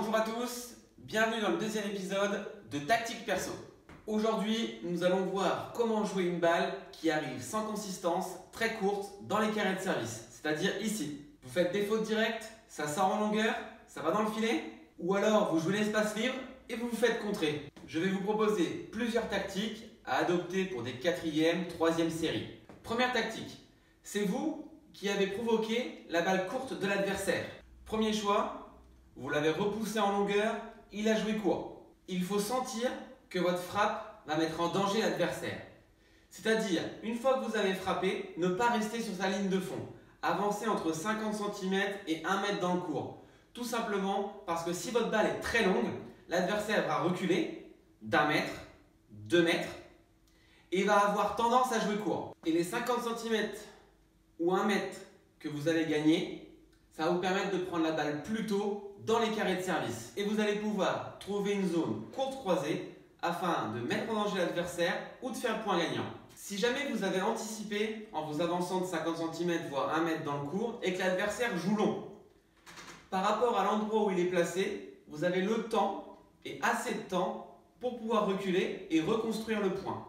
Bonjour à tous, bienvenue dans le deuxième épisode de Tactique Perso. Aujourd'hui, nous allons voir comment jouer une balle qui arrive sans consistance, très courte, dans les carrés de service, c'est-à-dire ici. Vous faites des fautes directes, ça sort en longueur, ça va dans le filet, ou alors vous jouez l'espace libre et vous vous faites contrer. Je vais vous proposer plusieurs tactiques à adopter pour des 4e, 3e séries. Première tactique, c'est vous qui avez provoqué la balle courte de l'adversaire. Premier choix, vous l'avez repoussé en longueur, il a joué court. Il faut sentir que votre frappe va mettre en danger l'adversaire. C'est-à-dire, une fois que vous avez frappé, ne pas rester sur sa ligne de fond. Avancez entre 50 cm et 1 mètre dans le court. Tout simplement parce que si votre balle est très longue, l'adversaire va reculer d'1 mètre, 2 mètres et va avoir tendance à jouer court. Et les 50 cm ou 1 mètre que vous allez gagner, ça va vous permettre de prendre la balle plus tôt dans les carrés de service. Et vous allez pouvoir trouver une zone courte croisée afin de mettre en danger l'adversaire ou de faire le point gagnant. Si jamais vous avez anticipé en vous avançant de 50 cm voire 1 mètre dans le court et que l'adversaire joue long, par rapport à l'endroit où il est placé, vous avez le temps et assez de temps pour pouvoir reculer et reconstruire le point.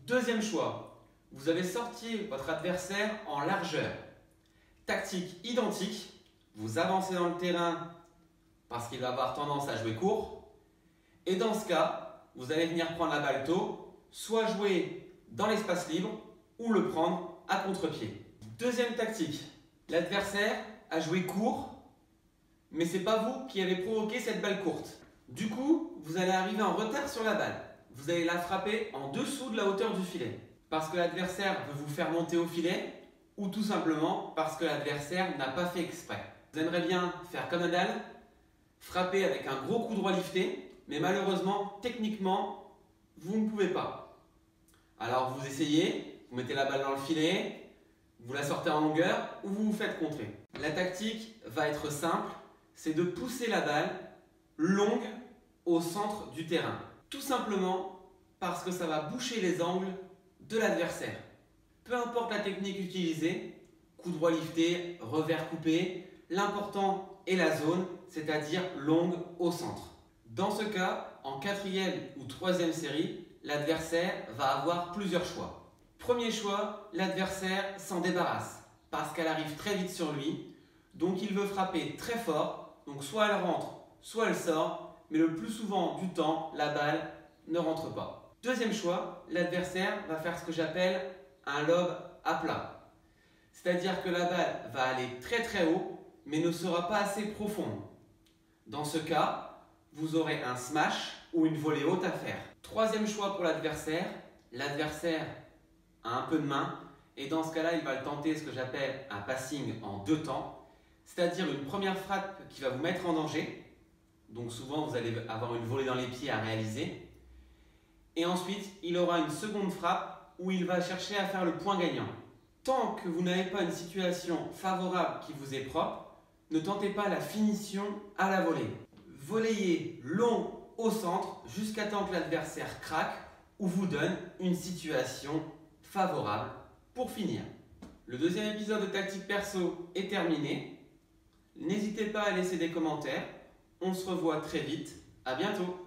Deuxième choix, vous avez sorti votre adversaire en largeur. Tactique identique, vous avancez dans le terrain parce qu'il va avoir tendance à jouer court. Et dans ce cas, vous allez venir prendre la balle tôt, soit jouer dans l'espace libre ou le prendre à contre-pied. Deuxième tactique, l'adversaire a joué court, mais ce n'est pas vous qui avez provoqué cette balle courte. Du coup, vous allez arriver en retard sur la balle. Vous allez la frapper en dessous de la hauteur du filet. Parce que l'adversaire veut vous faire monter au filet ou tout simplement parce que l'adversaire n'a pas fait exprès. Vous aimeriez bien faire comme Nadal, frapper avec un gros coup droit lifté, mais malheureusement, techniquement, vous ne pouvez pas. Alors vous essayez, vous mettez la balle dans le filet, vous la sortez en longueur ou vous vous faites contrer. La tactique va être simple, c'est de pousser la balle longue au centre du terrain. Tout simplement parce que ça va boucher les angles de l'adversaire. Peu importe la technique utilisée, coup droit lifté, revers coupé, l'important est la zone, c'est-à-dire longue au centre. Dans ce cas, en 4e ou 3e série, l'adversaire va avoir plusieurs choix. Premier choix, l'adversaire s'en débarrasse parce qu'elle arrive très vite sur lui, donc il veut frapper très fort, donc soit elle rentre, soit elle sort, mais le plus souvent du temps, la balle ne rentre pas. Deuxième choix, l'adversaire va faire ce que j'appelle un lob à plat. C'est-à-dire que la balle va aller très très haut, mais ne sera pas assez profonde. Dans ce cas, vous aurez un smash ou une volée haute à faire. Troisième choix pour l'adversaire, l'adversaire a un peu de main, et dans ce cas-là, il va le tenter ce que j'appelle un passing en 2 temps, c'est-à-dire une première frappe qui va vous mettre en danger, donc souvent vous allez avoir une volée dans les pieds à réaliser, et ensuite il aura une seconde frappe où il va chercher à faire le point gagnant. Tant que vous n'avez pas une situation favorable qui vous est propre, ne tentez pas la finition à la volée. Volleyez long au centre jusqu'à temps que l'adversaire craque ou vous donne une situation favorable pour finir. Le deuxième épisode de Tactique Perso est terminé. N'hésitez pas à laisser des commentaires. On se revoit très vite. À bientôt.